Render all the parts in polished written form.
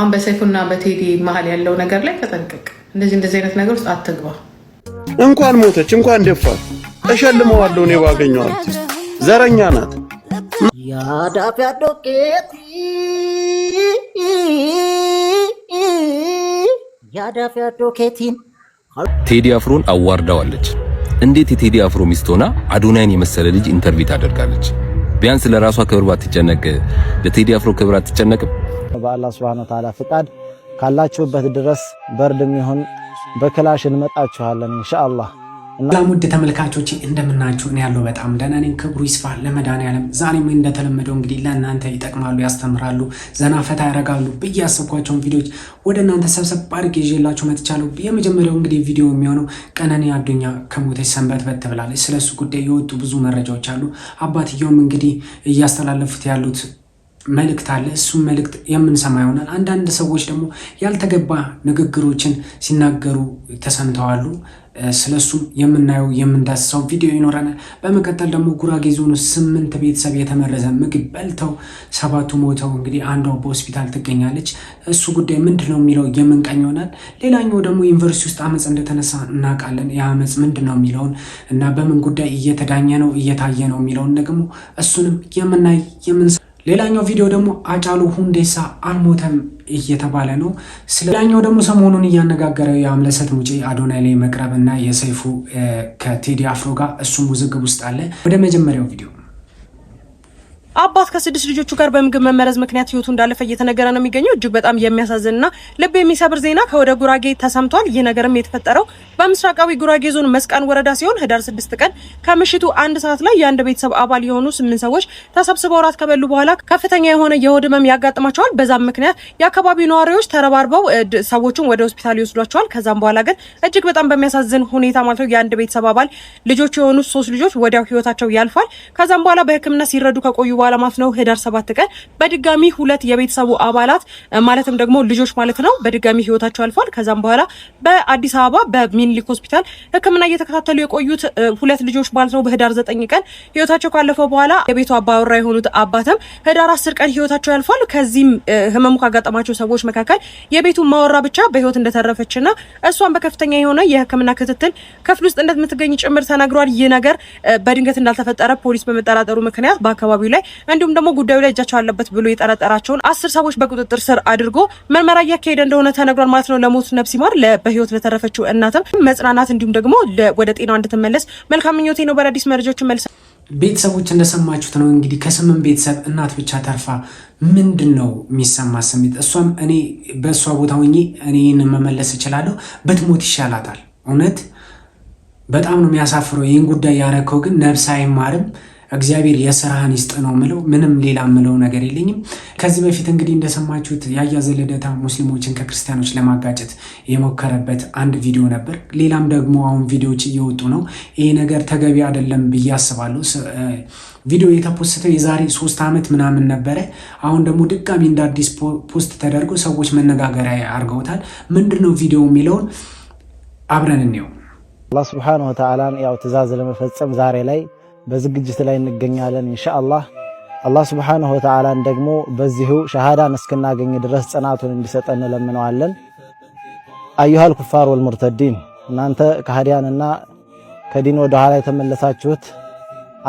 አሁን በሰይፉና በቴዲ መሀል ያለው ነገር ላይ ተጠንቀቅ። እንደዚህ አይነት ነገር ውስጥ አትግባ። እንኳን ሞተች እንኳን ደፋት ተሸልመዋለሁ ነው ባገኘዋት። ዘረኛ ናት። ያዳፊያ ዶቄት ያዳፊያ ዶቄቲን ቴዲ አፍሮን አዋርዳዋለች። እንዴት የቴዲ አፍሮ ሚስት ሆና አዶናይን የመሰለ ልጅ ኢንተርቪው ታደርጋለች? ቢያንስ ለራሷ ክብር ባትጨነቅ ለቴዲ አፍሮ ክብር አትጨነቅም? በአላህ Subhanahu Wa Ta'ala ፍቃድ ካላችሁበት ድረስ በርድም ይሁን በክላሽ እንመጣችኋለን ኢንሻአላህ። ሰላም ውድ ተመልካቾች እንደምናችሁ፣ እኔ ያለው በጣም ደህና ነኝ። ክብሩ ይስፋ ለመድኃኒዓለም። ዛሬም እንደተለመደው እንግዲህ ለእናንተ ይጠቅማሉ፣ ያስተምራሉ፣ ዘና ፈታ ያደርጋሉ ብዬ ያሰብኳቸውን ቪዲዮዎች ወደ እናንተ ሰብሰብ አድርጌ ይዤላችሁ መጥቻለሁ። የመጀመሪያው እንግዲህ ቪዲዮ የሚሆነው ቀነኒ አዱኛ ከሞተች ሰንበትበት ብላለች። ስለሱ ጉዳይ የወጡ ብዙ መረጃዎች አሉ። አባትየውም እንግዲህ እያስተላለፉት ያሉት መልእክት አለ። እሱም መልእክት የምንሰማ ይሆናል። አንዳንድ ሰዎች ደግሞ ያልተገባ ንግግሮችን ሲናገሩ ተሰምተዋሉ። ስለሱም የምናየው የምንዳስሰው ቪዲዮ ይኖረናል። በመቀጠል ደግሞ ጉራጌ ዞን 8 ቤተሰብ የተመረዘ ምግብ በልተው 7ቱ ሞተው እንግዲህ አንዷ በሆስፒታል ትገኛለች። እሱ ጉዳይ ምንድነው የሚለው የምንቀኝ ይሆናል። ሌላኛው ደግሞ ዩኒቨርሲቲ ውስጥ አመጽ እንደተነሳ እናውቃለን። የአመጽ ምንድነው የሚለውን እና በምን ጉዳይ እየተዳኘ ነው እየታየ ነው የሚለውን ደግሞ እሱንም የምናይ ሌላኛው ቪዲዮ ደግሞ አጫሉ ሁንዴሳ አልሞተም እየተባለ ነው። ሌላኛው ደግሞ ሰሞኑን እያነጋገረ የአምለሰት ሙጬ አዶናይ ላይ መቅረብና የሰይፉ ከቴዲ አፍሮ ጋር እሱም ውዝግብ ውስጥ አለ። ወደ መጀመሪያው ቪዲዮ አባት ከ6 ልጆቹ ጋር በምግብ መመረዝ ምክንያት ህይወቱ እንዳለፈ እየተነገረ ነው የሚገኘው። እጅግ በጣም የሚያሳዝንና ልብ የሚሰብር ዜና ከወደ ጉራጌ ተሰምቷል። ይህ ነገርም የተፈጠረው በምስራቃዊ ጉራጌ ዞን መስቃን ወረዳ ሲሆን ህዳር 6 ቀን ከምሽቱ 1 ሰዓት ላይ የአንድ ቤተሰብ አባል የሆኑ 8 ሰዎች ተሰብስበው ራት ከበሉ በኋላ ከፍተኛ የሆነ የሆድ ህመም ያጋጥማቸዋል። በዛም ምክንያት የአካባቢው ነዋሪዎች ተረባርበው ሰዎቹን ወደ ሆስፒታል ይወስዷቸዋል። ከዛም በኋላ ግን እጅግ በጣም በሚያሳዝን ሁኔታ ማለት ነው የአንድ ቤተሰብ አባል ልጆች የሆኑ 3 ልጆች ወዲያው ህይወታቸው ያልፋል። ከዛም በኋላ በህክምና ሲረዱ ከቆዩ በኋላ ማለት ነው ህዳር 7 ቀን በድጋሚ 2 የቤተሰቡ አባላት ማለትም ደግሞ ልጆች ማለት ነው በድጋሚ ህይወታቸው አልፏል። ከዛም በኋላ በአዲስ አበባ በሚኒሊክ ሆስፒታል ህክምና እየተከታተሉ የቆዩት 2 ልጆች ማለት ነው በህዳር 9 ቀን ህይወታቸው ካለፈ በኋላ የቤቱ አባወራ የሆኑት አባትም ህዳር 10 ቀን ህይወታቸው ያልፏል። ከዚህም ህመሙ ካጋጠማቸው ሰዎች መካከል የቤቱ ማወራ ብቻ በህይወት እንደተረፈችና እሷን በከፍተኛ የሆነ የህክምና ክትትል ክፍል ውስጥ እንደምትገኝ ጭምር ተናግሯል። ይህ ነገር በድንገት እንዳልተፈጠረ ፖሊስ በመጠራጠሩ ምክንያት በአካባቢው ላይ እንዲሁም ደግሞ ጉዳዩ ላይ እጃቸው አለበት ብሎ የጠረጠራቸውን 10 ሰዎች በቁጥጥር ስር አድርጎ ምርመራ እያካሄደ እንደሆነ ተነግሯል ማለት ነው። ለሞት ነፍስ ይማር። በህይወት ለተረፈችው እናትም መጽናናት እንዲሁም ደግሞ ወደ ጤናዋ እንድትመለስ መልካም ምኞቴ ነው። በአዲስ መረጃዎች መልስ ቤተሰቦች እንደሰማችሁት ነው እንግዲህ ከ8 ቤተሰብ እናት ብቻ ተርፋ ምንድነው የሚሰማ ስሜት? እሷም እኔ በእሷ ቦታ ሆኜ እኔን መመለስ እችላለሁ፣ ብትሞት ይሻላታል። እውነት በጣም ነው የሚያሳፍረው። ይህን ጉዳይ ያረከው ግን ነፍስ አይማርም። እግዚአብሔር የሥራህን ይስጥ ነው ምለው። ምንም ሌላ ምለው ነገር የለኝም። ከዚህ በፊት እንግዲህ እንደሰማችሁት ያያ ዘለደታ ሙስሊሞችን ከክርስቲያኖች ለማጋጨት የሞከረበት አንድ ቪዲዮ ነበር። ሌላም ደግሞ አሁን ቪዲዮዎች እየወጡ ነው። ይሄ ነገር ተገቢ አይደለም ብዬ አስባለሁ። ቪዲዮ የተፖስተው የዛሬ 3 ዓመት ምናምን ነበረ። አሁን ደግሞ ድጋሚ እንደ አዲስ ፖስት ተደርጎ ሰዎች መነጋገሪያ አድርገውታል። ምንድነው ቪዲዮ የሚለውን አብረን እንየው። አላህ Subhanahu Wa Ta'ala ያው ትእዛዝ ለመፈጸም ዛሬ ላይ በዝግጅት ላይ እንገኛለን ኢንሻአላህ። አላህ Subhanahu Wa Ta'ala ደግሞ በዚሁ ሸሃዳን እስክናገኝ ድረስ ጽናቱን እንዲሰጠን ለምነዋለን። አዩሃል ኩፋር ወልሙርተዲን፣ እናንተ ከሃዲያንና ከዲን ወደ ኋላ የተመለሳችሁት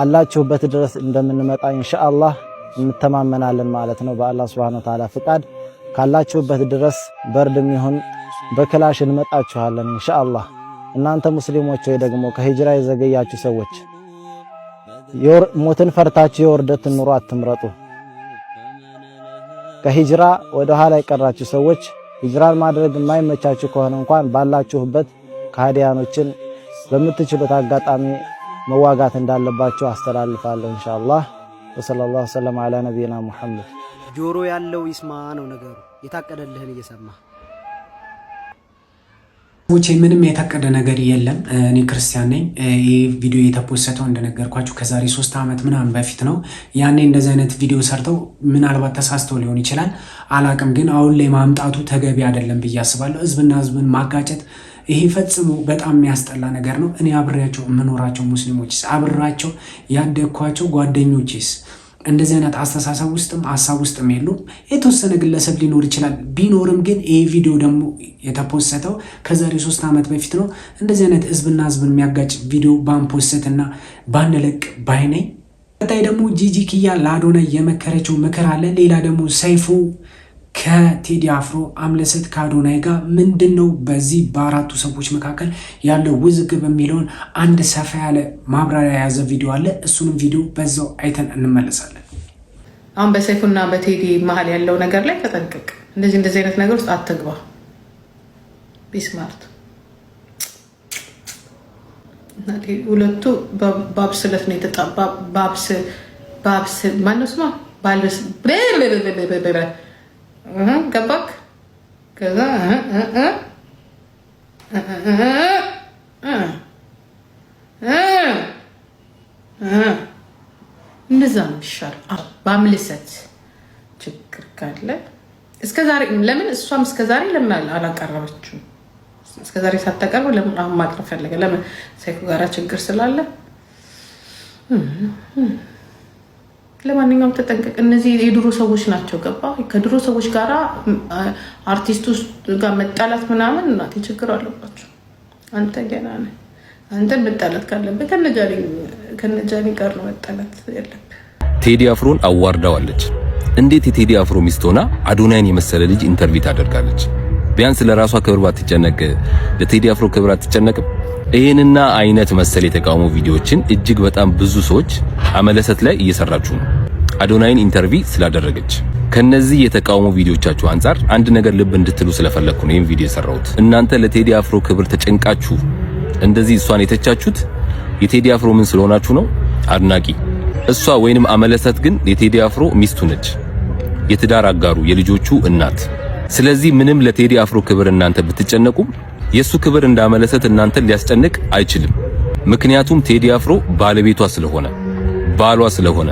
አላችሁበት ድረስ እንደምንመጣ ኢንሻአላህ እንተማመናለን ማለት ነው። በአላህ Subhanahu Wa Ta'ala ፍቃድ ካላችሁበት ድረስ በርድም ይሁን በክላሽ እንመጣችኋለን ኢንሻአላህ። እናንተ ሙስሊሞች ወይ ደግሞ ከሂጅራ የዘገያችሁ ሰዎች ሞትን ፈርታችሁ የወርደት ኑሮ አትምረጡ። ከሂጅራ ወደ ኋላ የቀራችሁ ሰዎች ሂጅራን ማድረግ የማይመቻችሁ ከሆነ እንኳን ባላችሁበት ከሃዲያኖችን በምትችሉት አጋጣሚ መዋጋት እንዳለባችሁ አስተላልፋለሁ ኢንሻአላህ። ወሰለላሁ ዐለይሂ ወሰለም ዐላ ነቢይና ሙሐመድ። ጆሮ ያለው ይስማ ነው ነገሩ። የታቀደልህን እየሰማ ምንም የታቀደ ነገር የለም። እኔ ክርስቲያን ነኝ። ይህ ቪዲዮ የተፖስተው እንደነገርኳችሁ ከዛሬ 3 ዓመት ምናምን በፊት ነው። ያኔ እንደዚህ አይነት ቪዲዮ ሰርተው ምናልባት ተሳስተው ሊሆን ይችላል አላቅም። ግን አሁን ላይ ማምጣቱ ተገቢ አይደለም ብዬ አስባለሁ። ህዝብና ህዝብን ማጋጨት ይሄ ፈጽሞ በጣም የሚያስጠላ ነገር ነው። እኔ አብሬያቸው የምኖራቸው ሙስሊሞችስ፣ አብራቸው ያደግኳቸው ጓደኞችስ እንደዚህ አይነት አስተሳሰብ ውስጥም ሀሳብ ውስጥም የሉም። የተወሰነ ግለሰብ ሊኖር ይችላል። ቢኖርም ግን ይሄ ቪዲዮ ደግሞ የተፖሰተው ከዛሬ 3 ዓመት በፊት ነው። እንደዚህ አይነት ህዝብና ህዝብን የሚያጋጭ ቪዲዮ ባንፖስትና ባንለቅ ባይነኝ። ቀጣይ ደግሞ ጂጂ ኪያ ለአዶናይ የመከረችው ምክር አለ። ሌላ ደግሞ ሰይፉ ከቴዲ አፍሮ አምለሰት ከአዶናይ ጋር ምንድነው በዚህ በአራቱ ሰዎች መካከል ያለው ውዝግብ የሚለውን አንድ ሰፋ ያለ ማብራሪያ የያዘ ቪዲዮ አለ። እሱንም ቪዲዮ በዛው አይተን እንመለሳለን። አሁን በሰይፉና በቴዲ መሀል ያለው ነገር ላይ ተጠንቀቅ። እንደዚህ አይነት ነገር ውስጥ አትግባ። ቢስማርት ሁለቱ ባብስለት ነው የተጣባ ባብስ ማነው ስማ ባልበስ ገባክ? ከዛ እንደዛ ነው ይሻላል። በአምልሰት ችግር ካለ እስከዛሬ ለምን እሷም እስከዛሬ ለምን አላቀረበችው? እስከዛሬ ሳታቀርብ ለምን አሁን ማቅረብ ፈለገ? ለምን ሰይፉ ጋራ ችግር ስላለ? ለማንኛውም ተጠንቀቅ። እነዚህ የድሮ ሰዎች ናቸው። ገባ? ከድሮ ሰዎች ጋራ አርቲስቱ ጋር መጣላት ምናምን እናቴ ችግር አለባቸው። አንተ ገና ነህ። አንተ መጣላት ካለብህ ከነጃኒ ጋር ነው መጣላት ያለብህ። ቴዲ አፍሮን አዋርዳዋለች። እንዴት የቴዲ አፍሮ ሚስት ሆና አዶናይን የመሰለ ልጅ ኢንተርቪው ታደርጋለች? ቢያንስ ለራሷ ክብር ባትጨነቅ ለቴዲ አፍሮ ክብር አትጨነቅም? ይሄንና አይነት መሰል የተቃውሞ ቪዲዮዎችን እጅግ በጣም ብዙ ሰዎች አመለሰት ላይ እየሰራችሁ ነው፣ አዶናይን ኢንተርቪው ስላደረገች። ከነዚህ የተቃውሞ ቪዲዮቻችሁ አንፃር አንድ ነገር ልብ እንድትሉ ስለፈለኩ ነው ይሄን ቪዲዮ የሰራሁት። እናንተ ለቴዲ አፍሮ ክብር ተጨንቃችሁ እንደዚህ እሷን የተቻችሁት የቴዲ አፍሮ ምን ስለሆናችሁ ነው? አድናቂ። እሷ ወይንም አመለሰት ግን የቴዲ አፍሮ ሚስቱ ነች፣ የትዳር አጋሩ፣ የልጆቹ እናት። ስለዚህ ምንም ለቴዲ አፍሮ ክብር እናንተ ብትጨነቁ የሱ ክብር እንዳመለሰት እናንተን ሊያስጨንቅ አይችልም። ምክንያቱም ቴዲ አፍሮ ባለቤቷ ስለሆነ፣ ባሏ ስለሆነ፣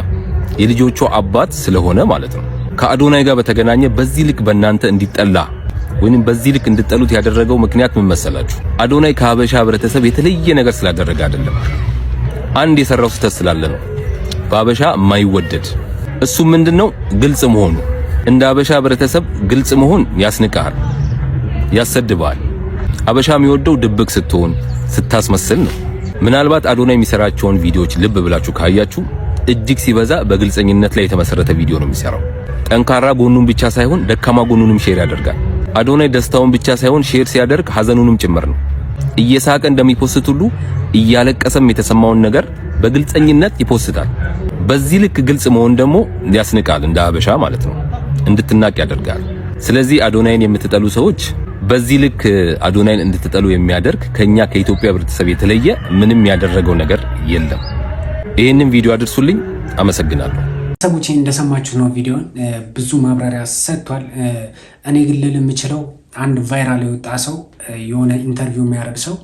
የልጆቿ አባት ስለሆነ ማለት ነው። ከአዶናይ ጋር በተገናኘ በዚህ ልክ በእናንተ እንዲጠላ ወይንም በዚህ ልክ እንድጠሉት ያደረገው ምክንያት ምን መሰላችሁ? አዶናይ ከሀበሻ ህብረተሰብ የተለየ ነገር ስላደረገ አይደለም። አንድ የሰራው ስህተት ስላለ ነው በሀበሻ የማይወደድ። እሱ ምንድነው? ግልጽ መሆኑ። እንደ ሀበሻ ህብረተሰብ ግልጽ መሆን ያስንቃል፣ ያሰድባል። ሀበሻ የሚወደው ድብቅ ስትሆን ስታስመስል ነው። ምናልባት አዶናይ የሚሰራቸውን ቪዲዮዎች ልብ ብላችሁ ካያችሁ እጅግ ሲበዛ በግልጸኝነት ላይ የተመሰረተ ቪዲዮ ነው የሚሰራው። ጠንካራ ጎኑን ብቻ ሳይሆን ደካማ ጎኑንም ሼር ያደርጋል። አዶናይ ደስታውን ብቻ ሳይሆን ሼር ሲያደርግ ሀዘኑንም ጭምር ነው። እየሳቀ እንደሚፖስት ሁሉ እያለቀሰም የተሰማውን ነገር በግልጸኝነት ይፖስታል። በዚህ ልክ ግልጽ መሆን ደግሞ ያስንቃል፣ እንደ ሀበሻ ማለት ነው። እንድትናቅ ያደርጋል። ስለዚህ አዶናይን የምትጠሉ ሰዎች በዚህ ልክ አዶናይን እንድትጠሉ የሚያደርግ ከኛ ከኢትዮጵያ ህብረተሰብ የተለየ ምንም ያደረገው ነገር የለም። ይህንን ቪዲዮ አድርሱልኝ። አመሰግናለሁ። ሰዎች እንደሰማችሁ ነው። ቪዲዮን ብዙ ማብራሪያ ሰጥቷል። እኔ ግን ልል የምችለው አንድ ቫይራል የወጣ ሰው የሆነ ኢንተርቪው የሚያደርግ ሰው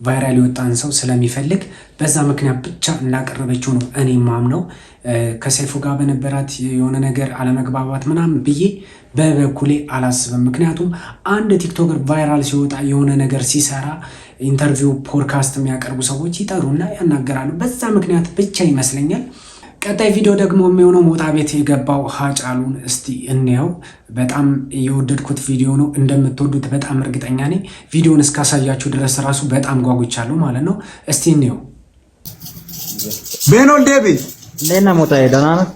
ቫይራል የወጣን ሰው ስለሚፈልግ በዛ ምክንያት ብቻ እንዳቀረበችው ነው እኔ ማምነው። ከሰይፉ ጋር በነበራት የሆነ ነገር አለመግባባት ምናምን ብዬ በበኩሌ አላስብም። ምክንያቱም አንድ ቲክቶከር ቫይራል ሲወጣ የሆነ ነገር ሲሰራ ኢንተርቪው ፖድካስት የሚያቀርቡ ሰዎች ይጠሩና ያናገራሉ። በዛ ምክንያት ብቻ ይመስለኛል። ቀጣይ ቪዲዮ ደግሞ የሚሆነው ሞጣ ቤት የገባው ሀጫሉን እስቲ እንየው። በጣም የወደድኩት ቪዲዮ ነው። እንደምትወዱት በጣም እርግጠኛ ነኝ። ቪዲዮን እስካሳያችሁ ድረስ ራሱ በጣም ጓጉቻለሁ ማለት ነው። እስቲ እንየው። ቤኖል ዴቪ ለና ሞጣ ደህና ነህ?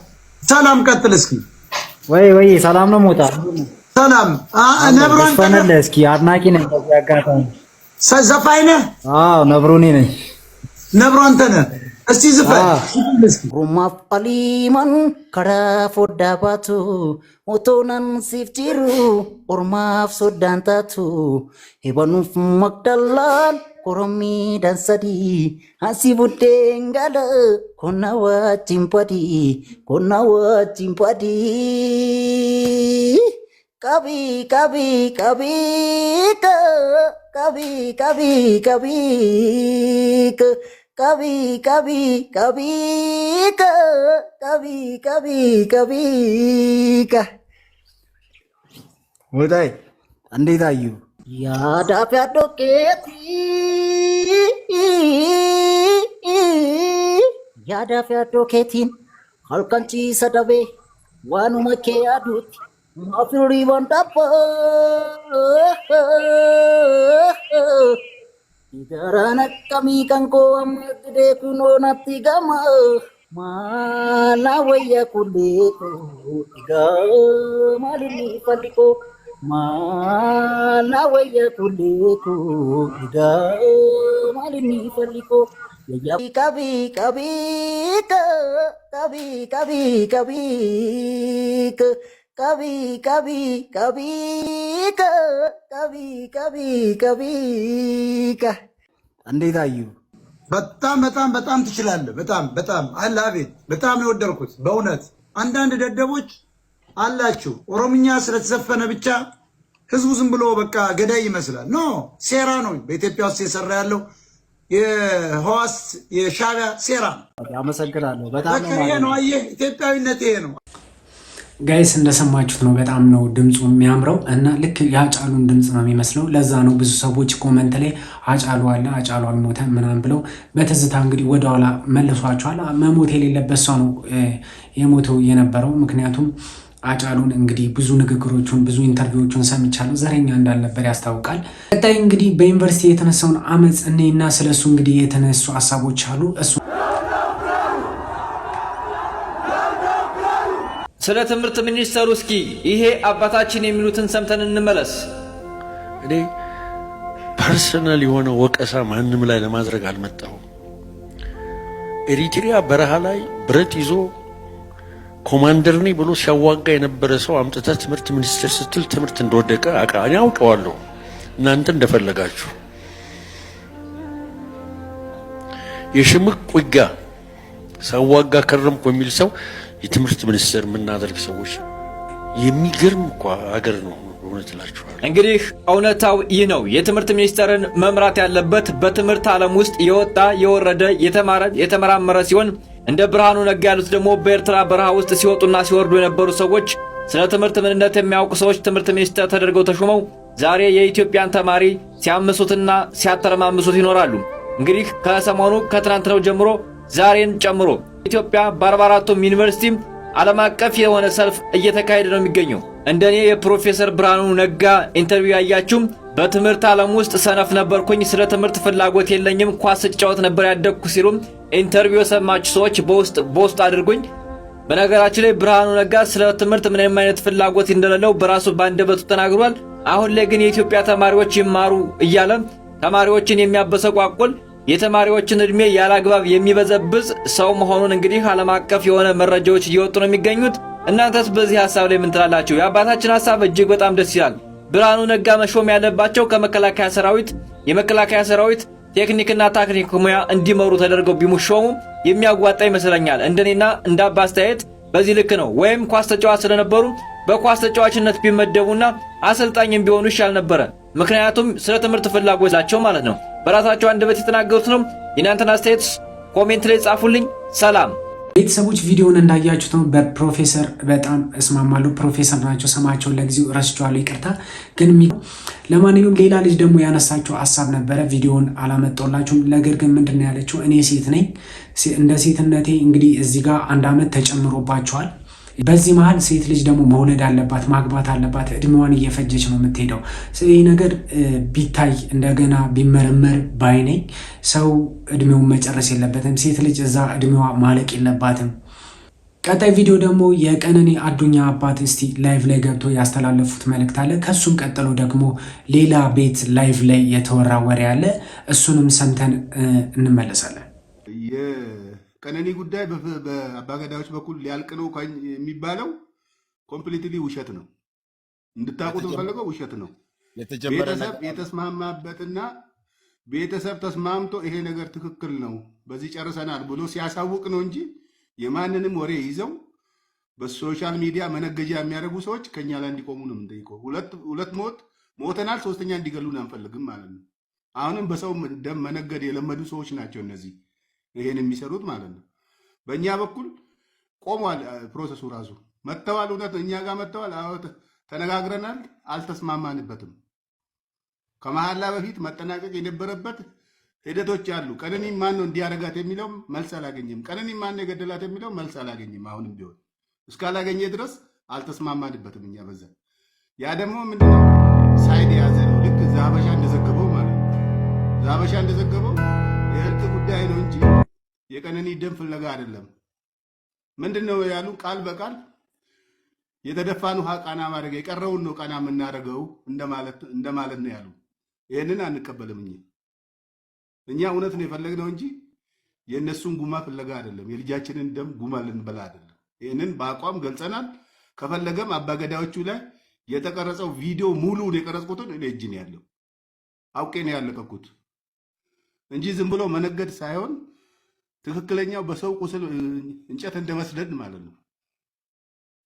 ሰላም ቀጥል እስኪ። ወይ ሰላም ነው ሞጣ? ሰላም ነብሮን ፈነለ እስኪ አድናቂ ነኝ። በዚህ አጋጣሚ ዘፋኝ ነህ? አዎ ነብሮኔ ነኝ። ነብሮ አንተ ነህ? እስቲ ዝፈን። ሩማፍ አሊማን ከራፎዳባቱ ኦቶናን ሲፍቲሩ ኦርማፍ ሶዳንታቱ ሄባኑፍ መቅደላን ኮሮሚ ዳንሰዲ አንሲ ቡዴንጋለ ኮናዋ ቺምፓዲ ከቢ ወዳይ እንዴት አዩ? ያዳፍ ያዶኬቲ ያዳፍ ያዶኬቲን halkan ciisa dhabee waanuma kee aduutti maafirii wandabba idaraan akkamii kan koo amma gidee kunoo natti gama maala wayya kuleeko igaa maalinni falliko maala wayya kuleeko igaa maalinni falliko कभी कभी कभी कभी कभी कभी कभी कभी कभी कभी कभी कभी እንዴት አዩ? በጣም በጣም በጣም ትችላለህ። በጣም በጣም አለ። አቤት በጣም ነው የወደድኩት በእውነት። አንዳንድ ደደቦች አላችሁ ኦሮምኛ ስለተዘፈነ ብቻ ህዝቡ ዝም ብሎ በቃ ገዳይ ይመስላል። ኖ ሴራ ነው በኢትዮጵያ ውስጥ የሰራ ያለው የህዋስ የሻዕቢያ ሴራ ነው። አመሰግናለሁ። በጣም ነው አየህ፣ ኢትዮጵያዊነት ይሄ ነው። ጋይስ እንደሰማችሁት ነው። በጣም ነው ድምፁ የሚያምረው እና ልክ የአጫሉን ድምፅ ነው የሚመስለው። ለዛ ነው ብዙ ሰዎች ኮመንት ላይ አጫሉ አለ አጫሉ አልሞተም ምናምን ብለው በትዝታ እንግዲህ ወደኋላ መልሷቸዋል። መሞት የሌለበት ሰው ነው የሞተው የነበረው። ምክንያቱም አጫሉን እንግዲህ ብዙ ንግግሮቹን ብዙ ኢንተርቪዎቹን ሰምቻለሁ። ዘረኛ እንዳልነበር ያስታውቃል። ቀጣይ እንግዲህ በዩኒቨርሲቲ የተነሳውን አመፅ እኔና ስለሱ እንግዲህ የተነሱ ሀሳቦች አሉ። እሱ ስለ ትምህርት ሚኒስተሩ እስኪ ይሄ አባታችን የሚሉትን ሰምተን እንመለስ። እኔ ፐርሰናል የሆነ ወቀሳ ማንም ላይ ለማድረግ አልመጣሁም። ኤሪትሪያ በረሃ ላይ ብረት ይዞ ኮማንደር ነኝ ብሎ ሲያዋጋ የነበረ ሰው አምጥተህ ትምህርት ሚኒስቴር ስትል ትምህርት እንደወደቀ እኔ አውቀዋለሁ። እናንተ እንደፈለጋችሁ የሽምቅ ውጊያ ሳዋጋ ከረምኩ የሚል ሰው የትምህርት ሚኒስቴር የምናደርግ ሰዎች የሚገርም እኮ አገር ነው። እውነት እላችኋለሁ። እንግዲህ እውነታው ይህ ነው። የትምህርት ሚኒስቴርን መምራት ያለበት በትምህርት ዓለም ውስጥ የወጣ የወረደ የተማረ የተመራመረ ሲሆን እንደ ብርሃኑ ነጋ ያሉት ደግሞ በኤርትራ በረሃ ውስጥ ሲወጡና ሲወርዱ የነበሩ ሰዎች ስለ ትምህርት ምንነት የሚያውቁ ሰዎች ትምህርት ሚኒስቴር ተደርገው ተሾመው ዛሬ የኢትዮጵያን ተማሪ ሲያምሱትና ሲያተረማምሱት ይኖራሉ። እንግዲህ ከሰሞኑ ከትናንትናው ጀምሮ ዛሬን ጨምሮ ኢትዮጵያ በ44ቱም ዩኒቨርሲቲ ዓለም አቀፍ የሆነ ሰልፍ እየተካሄደ ነው የሚገኘው። እንደኔ የፕሮፌሰር ብርሃኑ ነጋ ኢንተርቪው ያያችሁ በትምህርት ዓለም ውስጥ ሰነፍ ነበርኩኝ፣ ስለ ትምህርት ፍላጎት የለኝም፣ ኳስ ስጫወት ነበር ያደግኩ ሲሉ ኢንተርቪው የሰማችሁ ሰዎች በውስጥ አድርጉኝ። በነገራችን ላይ ብርሃኑ ነጋ ስለ ትምህርት ምንም አይነት ፍላጎት እንደሌለው በራሱ ባንደበቱ ተናግሯል። አሁን ላይ ግን የኢትዮጵያ ተማሪዎች ይማሩ እያለ ተማሪዎችን የሚያበሰቋቁል የተማሪዎችን እድሜ ያላግባብ የሚበዘብዝ ሰው መሆኑን እንግዲህ ዓለም አቀፍ የሆነ መረጃዎች እየወጡ ነው የሚገኙት። እናንተስ በዚህ ሐሳብ ላይ ምን ትላላችሁ? የአባታችን ሐሳብ እጅግ በጣም ደስ ይላል። ብርሃኑ ነጋ መሾም ያለባቸው ከመከላከያ ሰራዊት የመከላከያ ሰራዊት ቴክኒክና ታክቲክ ሙያ እንዲመሩ ተደርገው ቢሞሾሙ የሚያጓጣ ይመስለኛል። እንደኔና እንደ አባ አስተያየት በዚህ ልክ ነው። ወይም ኳስ ተጫዋች ስለነበሩ በኳስ ተጫዋችነት ቢመደቡና አሰልጣኝም ቢሆኑ ይሻል ነበረ። ምክንያቱም ስለ ትምህርት ፍላጎታቸው ማለት ነው። በራሳቸው አንደበት የተናገሩት ነው። የናንተን አስተያየት ኮሜንት ላይ ጻፉልኝ። ሰላም ቤተሰቦች፣ ቪዲዮውን እንዳያችሁት ነው። በፕሮፌሰር በጣም እስማማለሁ። ፕሮፌሰር ናቸው። ስማቸውን ለጊዜው ረስቼዋለሁ፣ ይቅርታ። ግን ለማንኛውም ሌላ ልጅ ደግሞ ያነሳቸው ሐሳብ ነበረ። ቪዲዮውን አላመጣሁላችሁም። ነገር ግን ምንድነው ያለችው? እኔ ሴት ነኝ። እንደ ሴትነቴ እንግዲህ እዚህ ጋር 1 ዓመት ተጨምሮባቸዋል። በዚህ መሃል ሴት ልጅ ደግሞ መውለድ አለባት፣ ማግባት አለባት። እድሜዋን እየፈጀች ነው የምትሄደው። ይህ ነገር ቢታይ እንደገና ቢመረመር ባይነኝ። ሰው እድሜውን መጨረስ የለበትም። ሴት ልጅ እዛ እድሜዋ ማለቅ የለባትም። ቀጣይ ቪዲዮ ደግሞ የቀነኒ አዱኛ አባት እስቲ ላይቭ ላይ ገብቶ ያስተላለፉት መልእክት አለ። ከሱም ቀጥሎ ደግሞ ሌላ ቤት ላይቭ ላይ የተወራ ወሬ አለ። እሱንም ሰምተን እንመለሳለን። ቀነኒ ጉዳይ በአባገዳዮች በኩል ሊያልቅ ነው የሚባለው ኮምፕሊትሊ ውሸት ነው። እንድታውቁት የምፈልገው ውሸት ነው። ቤተሰብ የተስማማበትና ቤተሰብ ተስማምቶ ይሄ ነገር ትክክል ነው በዚህ ጨርሰናል ብሎ ሲያሳውቅ ነው እንጂ የማንንም ወሬ ይዘው በሶሻል ሚዲያ መነገጃ የሚያደርጉ ሰዎች ከኛ ላይ እንዲቆሙ ነው የምንጠይቀው። ሁለት ሞተናል፣ 3ኛ እንዲገሉን አንፈልግም ማለት ነው። አሁንም በሰው ደም መነገድ የለመዱ ሰዎች ናቸው እነዚህ ይሄን የሚሰሩት ማለት ነው። በእኛ በኩል ቆሟል ፕሮሰሱ ራሱ መጥተዋል። እውነት እኛ ጋር መጥተዋል። ተነጋግረናል፣ አልተስማማንበትም። ከመሐላ በፊት መጠናቀቅ የነበረበት ሂደቶች አሉ። ቀነኒ ማን ነው እንዲያረጋት የሚለው መልስ አላገኝም። ቀነኒ ማን ነው የገደላት የሚለው መልስ አላገኝም። አሁንም ቢሆን እስካላገኘ ድረስ አልተስማማንበትም እኛ በዛ። ያ ደግሞ ምንድነው ሳይድ የያዘ ነው። ልክ ዛበሻ እንደዘገበው ማለት ነው። ዛበሻ እንደዘገበው የእርቅ ጉዳይ ነው እንጂ የቀነኒ ደም ፍለጋ አይደለም። ምንድነው ያሉ ቃል በቃል የተደፋን ውሃ ቃና ማድረግ የቀረውን ነው ቃና የምናደርገው እንደማለት ነው ያሉ። ይህንን አንቀበልም። እኛ እውነት ነው የፈለግነው እንጂ የእነሱን ጉማ ፍለጋ አይደለም። የልጃችንን ደም ጉማ ልንበላ አይደለም። ይህንን በአቋም ገልጸናል። ከፈለገም አባገዳዮቹ ላይ የተቀረጸው ቪዲዮ ሙሉውን የቀረጽኩትን እኔ እጅ ነው ያለው። አውቄ ነው ያለቀኩት እንጂ ዝም ብሎ መነገድ ሳይሆን ትክክለኛው በሰው ቁስል እንጨት እንደመስደድ ማለት ነው።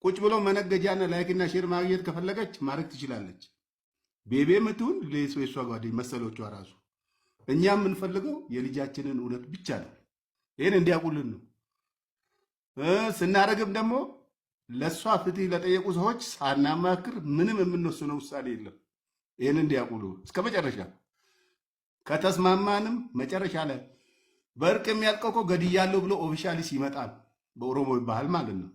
ቁጭ ብሎ መነገጃና ላይክና ሼር ማግኘት ከፈለገች ማድረግ ትችላለች። ቤቤ ምትሁን ለሷ ጓደኝ መሰሎቿ ራሱ እኛ የምንፈልገው የልጃችንን እውነት ብቻ ነው። ይሄን እንዲያውቁልን ነው። ስናረግም ደግሞ ለሷ ፍትህ ለጠየቁ ሰዎች ሳናማክር ምንም የምንወስነው ውሳኔ የለም። ይሄን እንዲያውቁሉ እስከ መጨረሻ ከተስማማንም መጨረሻ ላይ በእርቅ የሚያልቀው እኮ ገድያለሁ ብሎ ኦፊሻሊ ሲመጣ በኦሮሞ ባህል ማለት ነው።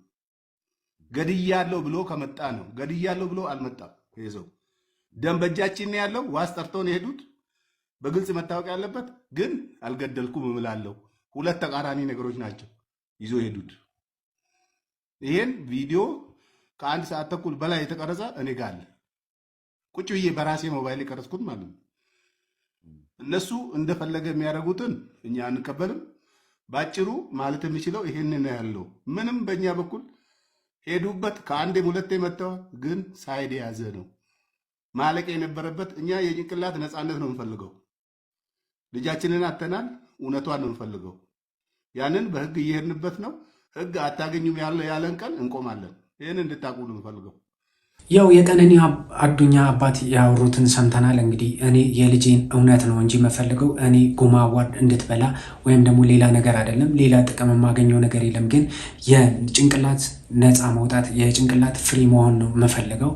ገድያለሁ ብሎ ከመጣ ነው። ገድያለሁ ብሎ አልመጣም። ይዘው ደም በእጃችን ያለው ዋስ ጠርተውን የሄዱት በግልጽ መታወቅ ያለበት ግን አልገደልኩም እምላለሁ። ሁለት ተቃራኒ ነገሮች ናቸው ይዞ ሄዱት። ይሄን ቪዲዮ ከአንድ ሰዓት ተኩል በላይ የተቀረጸ እኔ ጋር አለ። ቁጭ ብዬ በራሴ ሞባይል የቀረጽኩት ማለት ነው። እነሱ እንደፈለገ የሚያደርጉትን እኛ አንቀበልም። ባጭሩ ማለት የሚችለው ይሄንን ያለው ምንም በእኛ በኩል ሄዱበት ከአንዴም ሁለቴ መጥተዋል። ግን ሳይድ የያዘ ነው ማለቅ የነበረበት። እኛ የጭንቅላት ነፃነት ነው የምንፈልገው። ልጃችንን አተናል። እውነቷን ነው የምንፈልገው። ያንን በህግ እየሄድንበት ነው። ህግ አታገኙም ያለን ቀን እንቆማለን። ይህን እንድታቁ ነው የምንፈልገው። ያው የቀነኒ አዱኛ አባት ያወሩትን ሰምተናል። እንግዲህ እኔ የልጄን እውነት ነው እንጂ የምፈልገው እኔ ጉማ አዋርድ እንድትበላ ወይም ደግሞ ሌላ ነገር አይደለም። ሌላ ጥቅም የማገኘው ነገር የለም። ግን የጭንቅላት ነፃ መውጣት የጭንቅላት ፍሪ መሆን ነው የምፈልገው።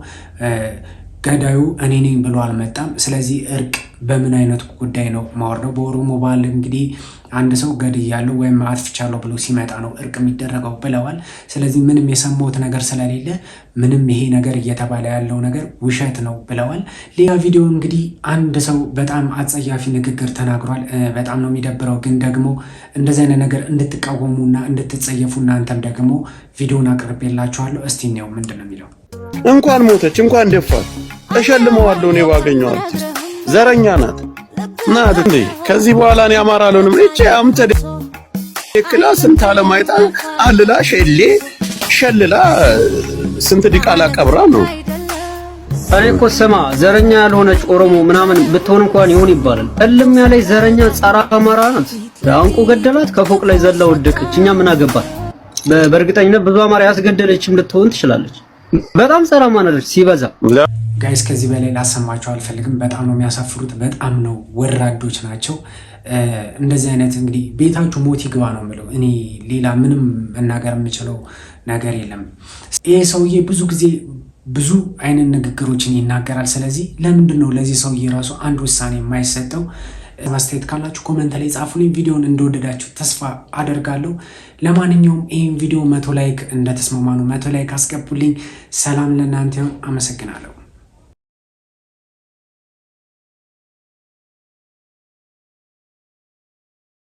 ገዳዩ እኔ ነኝ ብሎ አልመጣም። ስለዚህ እርቅ በምን አይነት ጉዳይ ነው ማወርደው? በኦሮሞ ባህል እንግዲህ አንድ ሰው ገድያለሁ ወይም አጥፍቻለሁ ብሎ ሲመጣ ነው እርቅ የሚደረገው ብለዋል። ስለዚህ ምንም የሰማሁት ነገር ስለሌለ ምንም ይሄ ነገር እየተባለ ያለው ነገር ውሸት ነው ብለዋል። ሌላ ቪዲዮ እንግዲህ አንድ ሰው በጣም አጸያፊ ንግግር ተናግሯል። በጣም ነው የሚደብረው። ግን ደግሞ እንደዚህ አይነት ነገር እንድትቃወሙና እንድትጸየፉ እናንተም ደግሞ ቪዲዮን አቅርቤላችኋለሁ። እስቲ ነው ምንድን ነው የሚለው? እንኳን ሞተች እንኳን ደፋት እሸልመዋለሁ። እኔ ባገኘው አርቲስት ዘረኛ ናት ናት እንዴ! ከዚህ በኋላ እኔ አማራ አልሆንም። እቺ አምተ ክላ ስንት አለማይጣ አልላ ሸልላ ስንት ዲቃላ ቀብራ ነው። እኔ እኮ ስማ ዘረኛ ያልሆነች ኦሮሞ ምናምን ብትሆን እንኳን ይሁን ይባላል። እልም ያለች ዘረኛ ጸራ አማራ ናት። አንቁ ገደላት፣ ከፎቅ ላይ ዘላ ወደቀች። እኛ ምን አገባል? በእርግጠኝነት ብዙ አማራ ያስገደለችም ልትሆን ትችላለች። በጣም ጸራ ማነች ሲበዛ። ጋይስ ከዚህ በላይ ላሰማቸው አልፈልግም። በጣም ነው የሚያሳፍሩት። በጣም ነው ወራዶች ናቸው። እንደዚህ አይነት እንግዲህ ቤታችሁ ሞት ይግባ ነው የምለው። እኔ ሌላ ምንም መናገር የምችለው ነገር የለም። ይሄ ሰውዬ ብዙ ጊዜ ብዙ አይነት ንግግሮችን ይናገራል። ስለዚህ ለምንድን ነው ለዚህ ሰውዬ ራሱ አንድ ውሳኔ የማይሰጠው? ማስተያየት ካላችሁ ኮሜንት ላይ ጻፉልኝ። ቪዲዮን እንደወደዳችሁ ተስፋ አደርጋለሁ። ለማንኛውም ይህን ቪዲዮ 100 ላይክ እንደተስማማኑ 100 ላይክ አስገቡልኝ። ሰላም ለእናንተ ይሁን። አመሰግናለሁ።